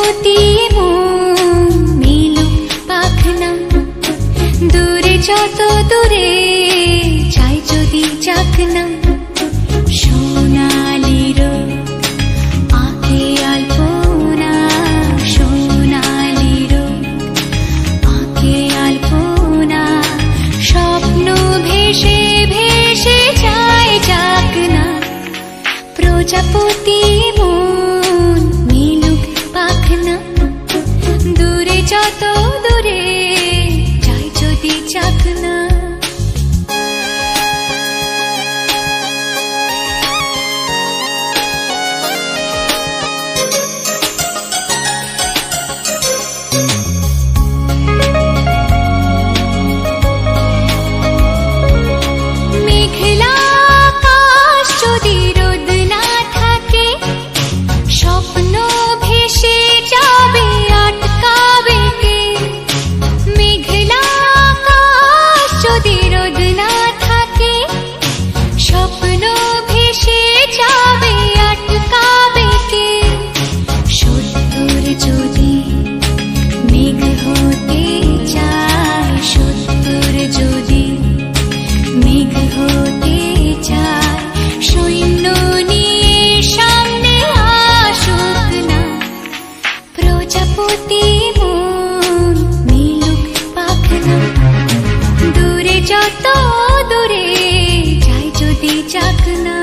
প্রজাপতি মন মিলুক পাখনা, দূরে যত দূরে চাই যদি চাকনা। সোনালি রোদ আঁকে আলপনা, সোনালি রোদ আঁকে আলপনা। স্বপ্ন ভেসে ভেসে যায় চাকনা, প্রজাপতি মন মিলুক পাখনা, দূরে যত দূরে চাই যদি চাকনা। মেঘলা আকাশ যদি রোদ না থাকে, স্বপ্ন ভেসে যাবে আটকাবে কে? মেঘলা আকাশ যদি রোদ না থাকে, স্বপ্ন ভেসে যাবে আটকাবে কে? সত্তর যদি মেঘ হতে চায়, সত্তর যদি মেঘ হতে চায়, সৈন্য নিয়ে সামনে আসুক না, প্রজাপতি মন মিলুক পাখনা, দূরে যত দূরে চাই যদি চাকনা।